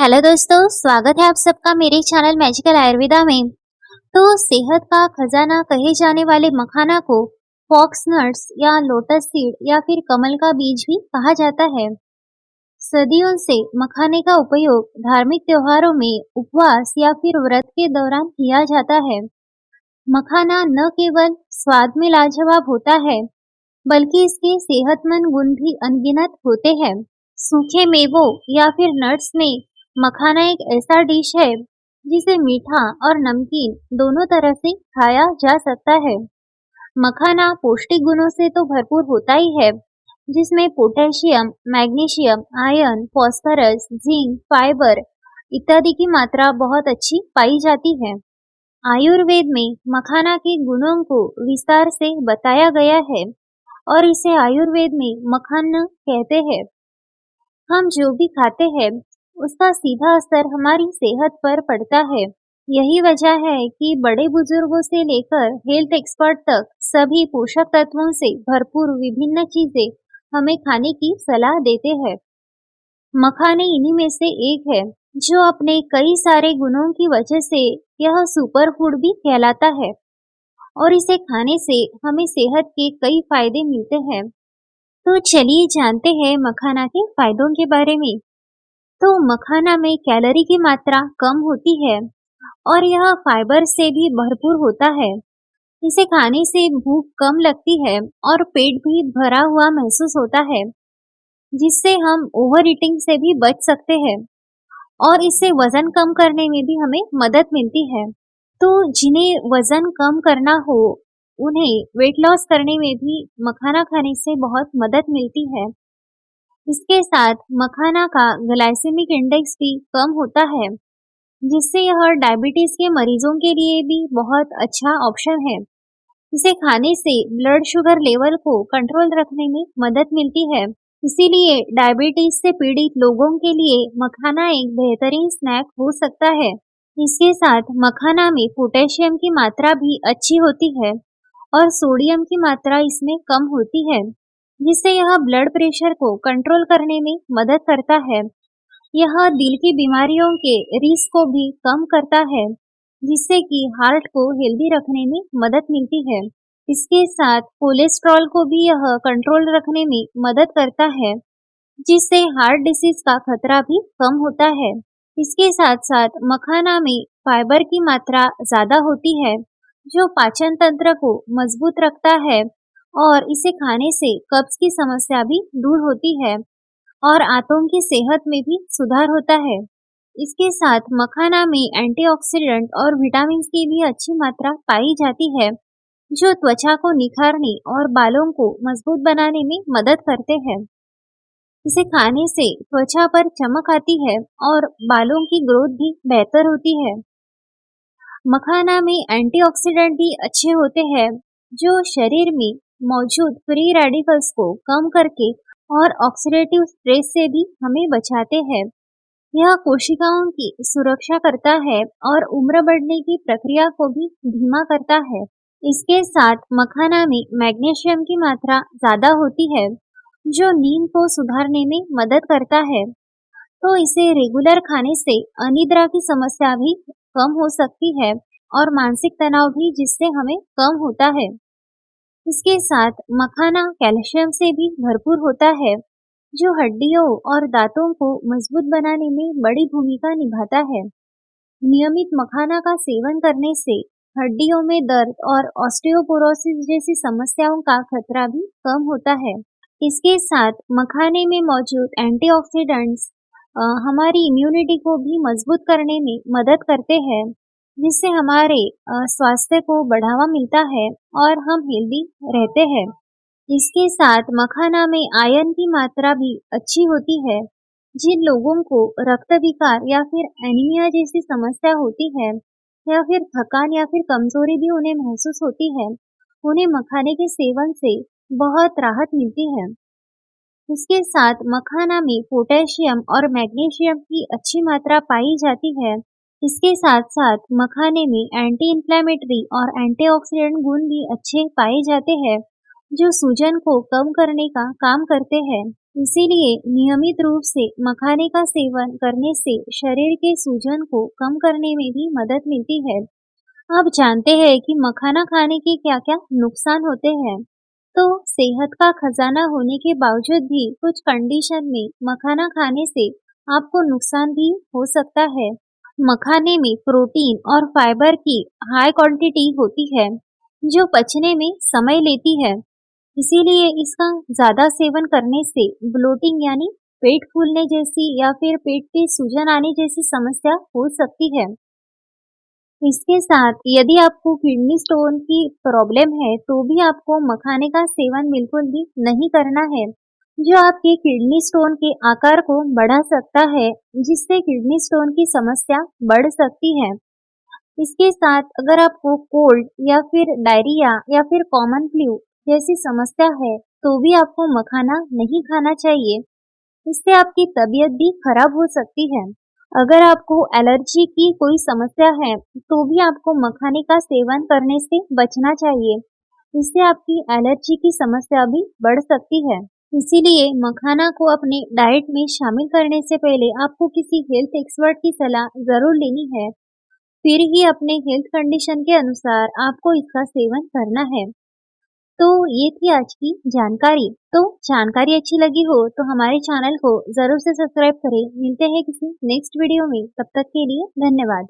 Hello दोस्तों, स्वागत है आप सबका मेरे चैनल मैजिकल आयुर्वेदा में। तो सेहत का खजाना कहे जाने वाले मखाना को फॉक्स नट्स या लोटस सीड या फिर कमल का बीज भी कहा जाता है। सदियों से मखाने का उपयोग धार्मिक त्योहारों में उपवास या फिर व्रत के दौरान किया जाता है। मखाना न केवल स्वाद में लाजवाब होता है, बल्कि इसके सेहतमंद गुण भी अनगिनत होते हैं। सूखे मेवों या फिर नट्स में मखाना एक ऐसा डिश है जिसे मीठा और नमकीन दोनों तरह से खाया जा सकता है। मखाना पौष्टिक गुणों से तो भरपूर होता ही है, जिसमें potassium, magnesium, iron, phosphorus, zinc, fibre इत्यादि की मात्रा बहुत अच्छी पाई जाती है। आयुर्वेद में मखाना के गुणों को विस्तार से बताया गया है और इसे आयुर्वेद में मखाना कहते हैं। हम जो भी खाते हैं उसका सीधा असर हमारी सेहत पर पड़ता है। यही वजह है कि बड़े बुजुर्गों से लेकर हेल्थ एक्सपर्ट तक सभी पोषक तत्वों से भरपूर विभिन्न चीजें हमें खाने की सलाह देते हैं। मखाने इन्हीं में से एक है जो अपने कई सारे गुणों की वजह से यह सुपर फूड भी कहलाता है और इसे खाने से हमें सेहत के कई फायदे मिलते हैं। तो चलिए जानते हैं मखाना के फायदों के बारे में। तो मखाना में कैलोरी की मात्रा कम होती है और यह फाइबर से भी भरपूर होता है। इसे खाने से भूख कम लगती है और पेट भी भरा हुआ महसूस होता है, जिससे हम ओवर ईटिंग से भी बच सकते हैं और इससे वजन कम करने में भी हमें मदद मिलती है। तो जिन्हें वजन कम करना हो, उन्हें वेट लॉस करने में भी मखाना खाने से बहुत मदद मिलती है। इसके साथ मखाना का ग्लाइसेमिक इंडेक्स भी कम होता है, जिससे यह डायबिटीज के मरीजों के लिए भी बहुत अच्छा ऑप्शन है। इसे खाने से ब्लड शुगर लेवल को कंट्रोल रखने में मदद मिलती है। इसीलिए डायबिटीज से पीड़ित लोगों के लिए मखाना एक बेहतरीन स्नैक हो सकता है। इसके साथ मखाना में पोटेशियम की मात्रा भी अच्छी होती है और सोडियम की मात्रा इसमें कम होती है, जिससे यह ब्लड प्रेशर को कंट्रोल करने में मदद करता है। यह दिल की बीमारियों के रिस्क को भी कम करता है, जिससे कि हार्ट को हेल्दी रखने में मदद मिलती है। इसके साथ कोलेस्ट्रॉल को भी यह कंट्रोल रखने में मदद करता है, जिससे हार्ट डिसीज का खतरा भी कम होता है। इसके साथ साथ मखाना में फाइबर की मात्रा ज्यादा होती है, जो पाचन तंत्र को मजबूत रखता है और इसे खाने से कब्ज की समस्या भी दूर होती है और आंतों की सेहत में भी सुधार होता है। इसके साथ मखाना में एंटीऑक्सीडेंट और विटामिन की भी अच्छी मात्रा पाई जाती है, जो त्वचा को निखारने और बालों को मजबूत बनाने में मदद करते हैं। इसे खाने से त्वचा पर चमक आती है और बालों की ग्रोथ भी बेहतर होती है। मखाना में एंटीऑक्सीडेंट भी अच्छे होते हैं, जो शरीर में मौजूद फ्री रेडिकल्स को कम करके और ऑक्सीडेटिव स्ट्रेस से भी हमें बचाते हैं। यह कोशिकाओं की सुरक्षा करता है और उम्र बढ़ने की प्रक्रिया को भी धीमा करता है। इसके साथ मखाना में मैग्नीशियम की मात्रा ज्यादा होती है, जो नींद को सुधारने में मदद करता है। तो इसे रेगुलर खाने से अनिद्रा की समस्या भी कम हो सकती है और मानसिक तनाव भी जिससे हमें कम होता है। इसके साथ मखाना कैल्शियम से भी भरपूर होता है, जो हड्डियों और दांतों को मजबूत बनाने में बड़ी भूमिका निभाता है। नियमित मखाना का सेवन करने से हड्डियों में दर्द और ऑस्टियोपोरोसिस जैसी समस्याओं का खतरा भी कम होता है। इसके साथ मखाने में मौजूद एंटीऑक्सीडेंट्स हमारी इम्यूनिटी को भी मजबूत करने में मदद करते हैं, जिससे हमारे स्वास्थ्य को बढ़ावा मिलता है और हम हेल्दी रहते हैं। इसके साथ मखाना में आयरन की मात्रा भी अच्छी होती है। जिन लोगों को रक्त विकार या फिर एनीमिया जैसी समस्या होती है या फिर थकान या फिर कमजोरी भी उन्हें महसूस होती है, उन्हें मखाने के सेवन से बहुत राहत मिलती है। इसके साथ मखाना में पोटेशियम और मैग्नीशियम की अच्छी मात्रा पाई जाती है। इसके साथ साथ मखाने में एंटी इंफ्लेमेटरी और एंटीऑक्सीडेंट गुण भी अच्छे पाए जाते हैं, जो सूजन को कम करने का काम करते हैं। इसीलिए नियमित रूप से मखाने का सेवन करने से शरीर के सूजन को कम करने में भी मदद मिलती है। आप जानते हैं कि मखाना खाने के क्या-क्या नुकसान होते हैं? तो सेहत का खजाना होने के बावजूद भी कुछ कंडीशन में मखाना खाने से आपको नुकसान भी हो सकता है। मखाने में प्रोटीन और फाइबर की हाई क्वांटिटी होती है, जो पचने में समय लेती है। इसीलिए इसका ज़्यादा सेवन करने से ब्लोटिंग यानी पेट फूलने जैसी या फिर पेट में सूजन आने जैसी समस्या हो सकती है। इसके साथ यदि आपको किडनी स्टोन की प्रॉब्लम है, तो भी आपको मखाने का सेवन बिल्कुल भी नहीं करना है, जो आपके किडनी स्टोन के आकार को बढ़ा सकता है, जिससे किडनी स्टोन की समस्या बढ़ सकती है। इसके साथ अगर आपको कोल्ड या फिर डायरिया या फिर कॉमन फ्लू जैसी समस्या है, तो भी आपको मखाना नहीं खाना चाहिए। इससे आपकी तबीयत भी खराब हो सकती है। अगर आपको एलर्जी की कोई समस्या है, तो भी आपको मखाने का सेवन करने से बचना चाहिए। इससे आपकी एलर्जी की समस्या भी बढ़ सकती है। इसीलिए मखाना को अपने डाइट में शामिल करने से पहले आपको किसी हेल्थ एक्सपर्ट की सलाह ज़रूर लेनी है। फिर ही अपने हेल्थ कंडीशन के अनुसार आपको इसका सेवन करना है। तो ये थी आज की जानकारी। तो जानकारी अच्छी लगी हो तो हमारे चैनल को ज़रूर से सब्सक्राइब करें। मिलते हैं किसी नेक्स्ट वीडियो में। तब तक के लिए धन्यवाद।